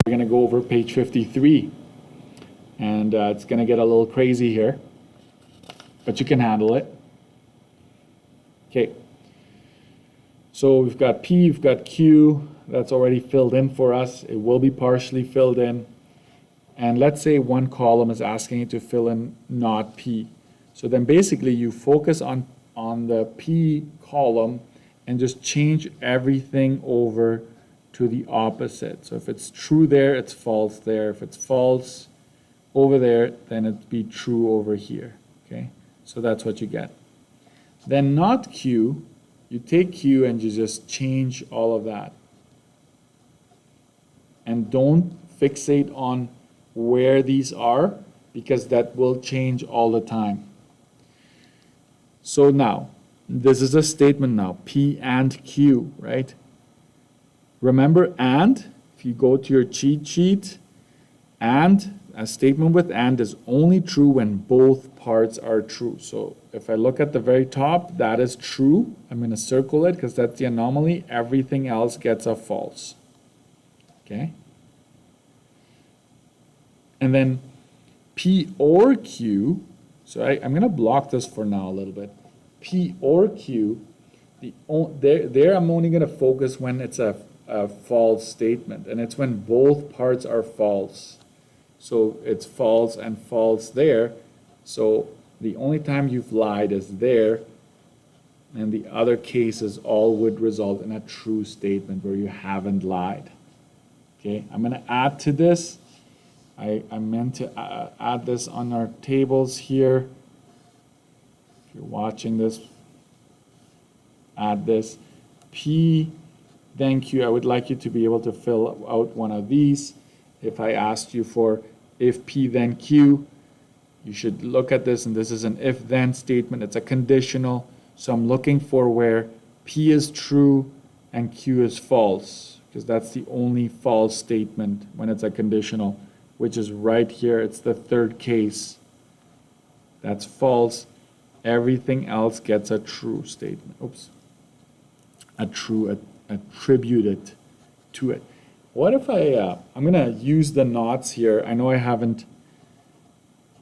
we're going to go over page 53. And it's going to get a little crazy here, but you can handle it. Okay. So we've got P, we've got Q. That's already filled in for us. It will be partially filled in. And let's say one column is asking you to fill in not P. So then basically you focus on the P column and just change everything over to the opposite. So if it's true there, it's false there. If it's false over there, then it'd be true over here. Okay, so that's what you get. Then not Q, you take Q and you just change all of that. And don't fixate on where these are, because that will change all the time. So now, this is a statement now, P and Q, right? Remember and, if you go to your cheat sheet, and, a statement with and is only true when both parts are true. So if I look at the very top, that is true. I'm going to circle it because that's the anomaly. Everything else gets a false. Okay? And then P or Q, so I'm going to block this for now a little bit. P or Q, there I'm only going to focus when it's a false statement, and it's when both parts are false. So it's false and false there. So the only time you've lied is there, and the other cases all would result in a true statement where you haven't lied. Okay, I'm going to add to this. I meant to add this on our tables here. If you're watching this, add this. P, then Q. I would like you to be able to fill out one of these. If I asked you for if P then Q, you should look at this, and this is an if-then statement. It's a conditional, so I'm looking for where P is true and Q is false, because that's the only false statement when it's a conditional, which is right here. It's the third case. That's false. Everything else gets a true statement. Oops. A true attributed to it. What if I'm going to use the nots here. I know I haven't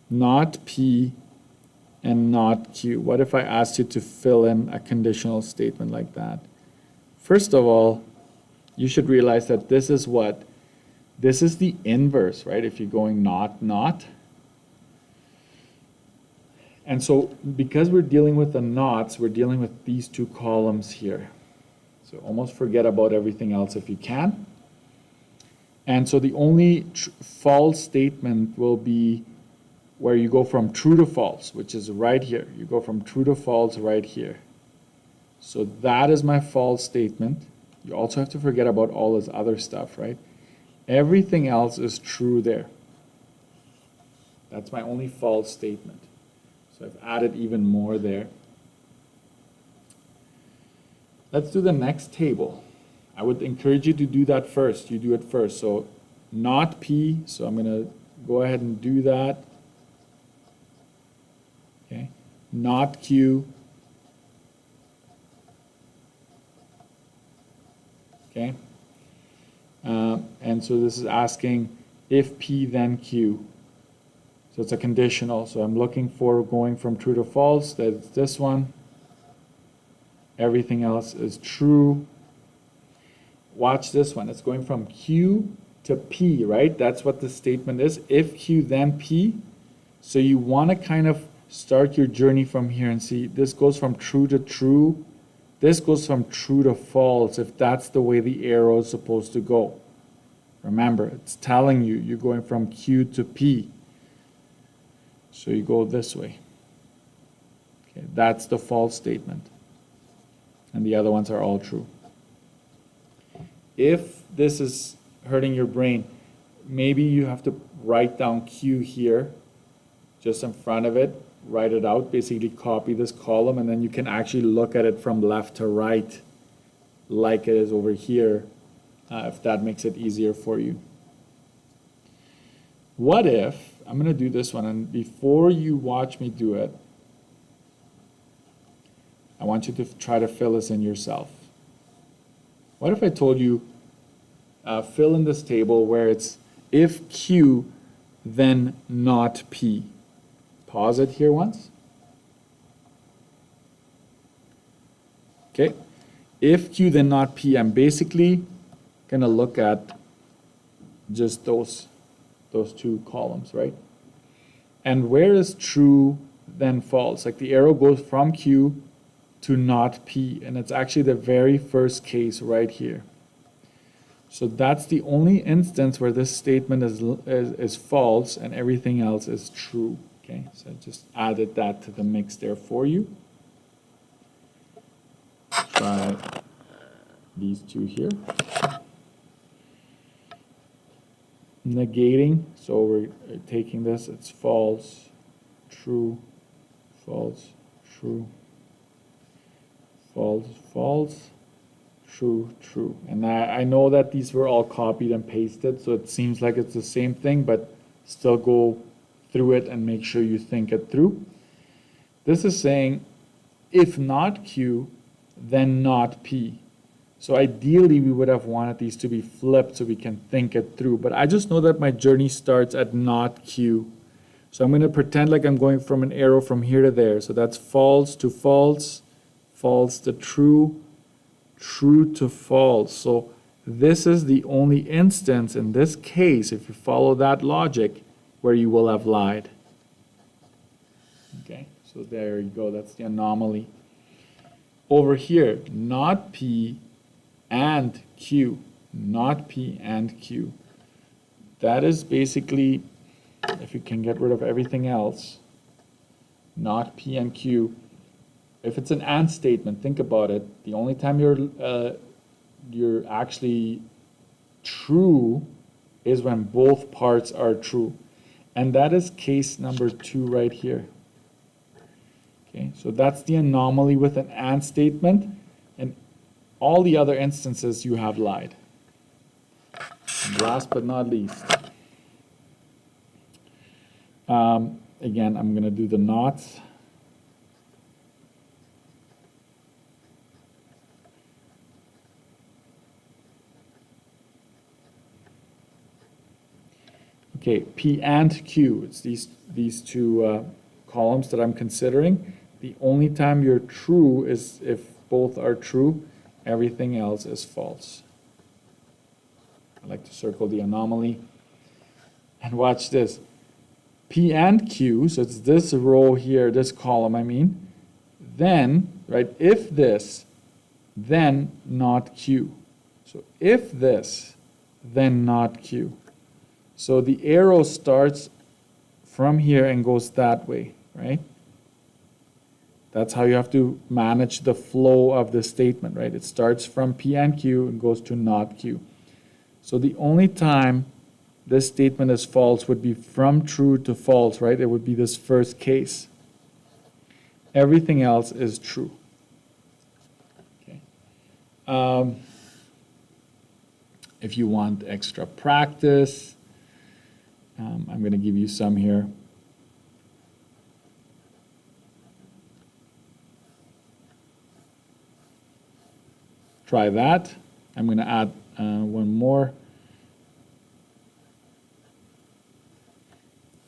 not P and not Q. What if I asked you to fill in a conditional statement like that? First of all, you should realize that this is what? This is the inverse, right? If you're going not. And so because we're dealing with the nots, we're dealing with these two columns here. So almost forget about everything else if you can. And so the only false statement will be where you go from true to false, which is right here. You go from true to false right here. So that is my false statement. You also have to forget about all this other stuff, right? Everything else is true there. That's my only false statement. So I've added even more there. Let's do the next table. I would encourage you to do that first. You do it first. So not P, so I'm going to go ahead and do that. Okay. Not Q. Okay. And so this is asking if P then Q. So it's a conditional. So I'm looking for going from true to false. That's this one. Everything else is true. Watch this one. It's going from Q to P, right? That's what the statement is. If Q, then P. So you want to kind of start your journey from here and see this goes from true to true. This goes from true to false if that's the way the arrow is supposed to go. Remember, it's telling you you're going from Q to P. So you go this way. Okay, that's the false statement. And the other ones are all true. If this is hurting your brain, maybe you have to write down Q here, just in front of it, write it out, basically copy this column, and then you can actually look at it from left to right like it is over here, if that makes it easier for you. What if, I'm going to do this one, and before you watch me do it, I want you to try to fill this in yourself. What if I told you fill in this table where it's if Q, then not P. Pause it here once. Okay, if Q, then not P, I'm basically gonna look at just those two columns, right? And where is true, then false? Like the arrow goes from Q to not P, and it's actually the very first case right here. So that's the only instance where this statement is false and everything else is true. Okay, so I just added that to the mix there for you. Try these two here. Negating, so we're taking this, it's false, true, false, true, false, false, true, true. And I know that these were all copied and pasted, so it seems like it's the same thing, but still go through it and make sure you think it through. This is saying, if not Q, then not P. So ideally, we would have wanted these to be flipped so we can think it through. But I just know that my journey starts at not Q. So I'm going to pretend like I'm going from an arrow from here to there. So that's false to false, false to true, true to false. So this is the only instance in this case, if you follow that logic, where you will have lied. Okay, so there you go. That's the anomaly. Over here, not P and Q, not P and Q. That is basically, if you can get rid of everything else, not P and Q. If it's an and statement, think about it. The only time you're actually true is when both parts are true. And that is case number 2 right here. Okay, so that's the anomaly with an and statement. And all the other instances you have lied. And last but not least. Again, I'm going to do the nots. Okay, P and Q, it's these two columns that I'm considering. The only time you're true is if both are true, everything else is false. I like to circle the anomaly. And watch this. P and Q, so it's this row here, this column, I mean, then, right, if this, then not Q. So if this, then not Q. So the arrow starts from here and goes that way, right? That's how you have to manage the flow of the statement, right? It starts from P and Q and goes to not Q. So the only time this statement is false would be from true to false, right? It would be this first case. Everything else is true. Okay. If you want extra practice, I'm going to give you some here. Try that. I'm going to add one more.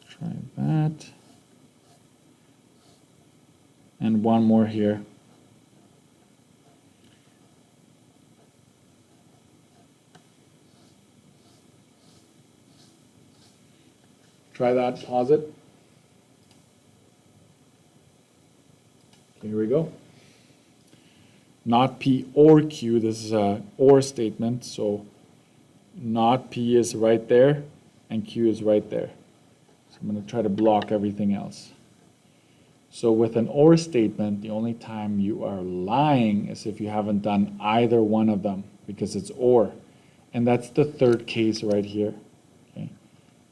Try that. And one more here. Try that, pause it. Here we go. Not P or Q, this is a or statement, so not P is right there and Q is right there. So I'm going to try to block everything else. So with an or statement, the only time you are lying is if you haven't done either one of them, because it's or. And that's the third case right here. Okay.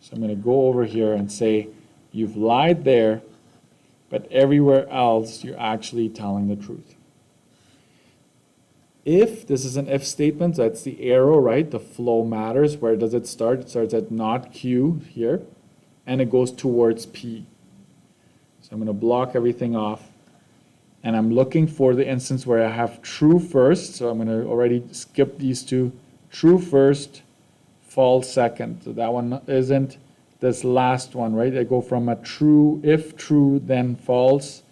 So I'm going to go over here and say you've lied there, but everywhere else you're actually telling the truth. If this is an if statement, that's the arrow, right? The flow matters. Where does it start? It starts at not Q here, and it goes towards P. So I'm going to block everything off, and I'm looking for the instance where I have true first. So I'm going to already skip these two. True first, false second. So that one isn't. This last one, right? I go from a true, if true, then false.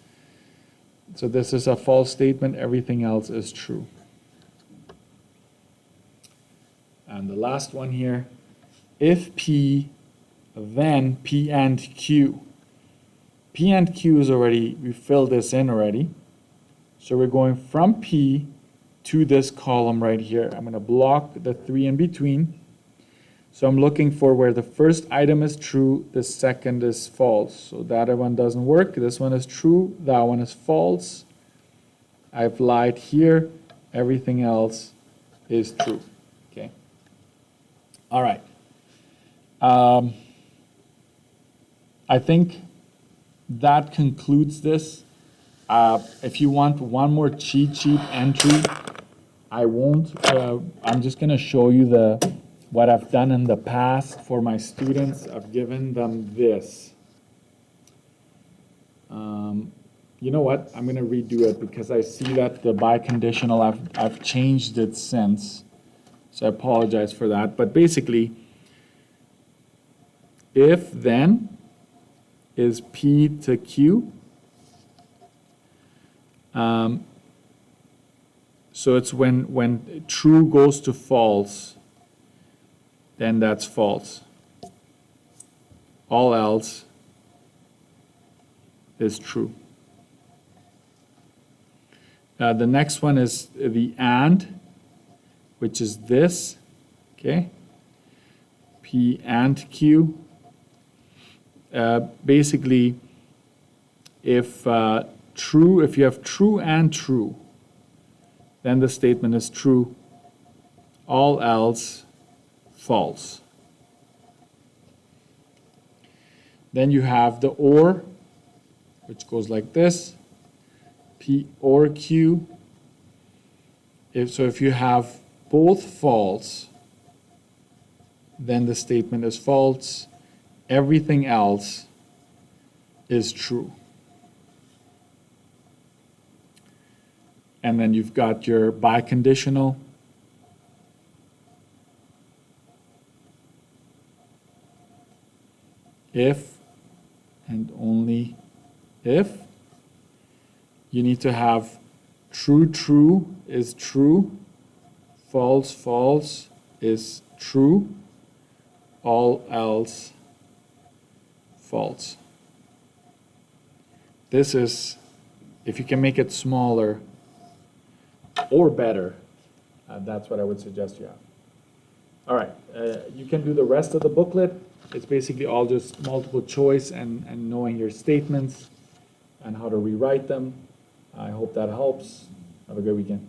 So this is a false statement. Everything else is true. And the last one here, if P, then P and Q. P and Q is already, we filled this in already. So we're going from P to this column right here. I'm going to block the 3 in between. So I'm looking for where the first item is true, the second is false. So that one doesn't work. This one is true, that one is false. I've lied here. Everything else is true. Okay. All right. I think that concludes this. If you want one more cheat sheet entry, I won't. I'm just going to show you what I've done in the past for my students. I've given them this. You know what? I'm going to redo it because I see that the biconditional, I've changed it since. So I apologize for that. But basically, if then is P to Q. So it's when true goes to false, then that's false. All else is true. The next one is the and, which is this, okay? P and Q. Basically, if true, if you have true and true, then the statement is true. All else, false. Then you have the or, which goes like this, P or Q. If you have both false, then the statement is false. Everything else is true. And then you've got your biconditional. If and only if. You need to have true, true is true. False, false is true. All else, false. This is, if you can make it smaller or better, that's what I would suggest you have. All right, you can do the rest of the booklet. It's basically all just multiple choice and knowing your statements and how to rewrite them. I hope that helps. Have a good weekend.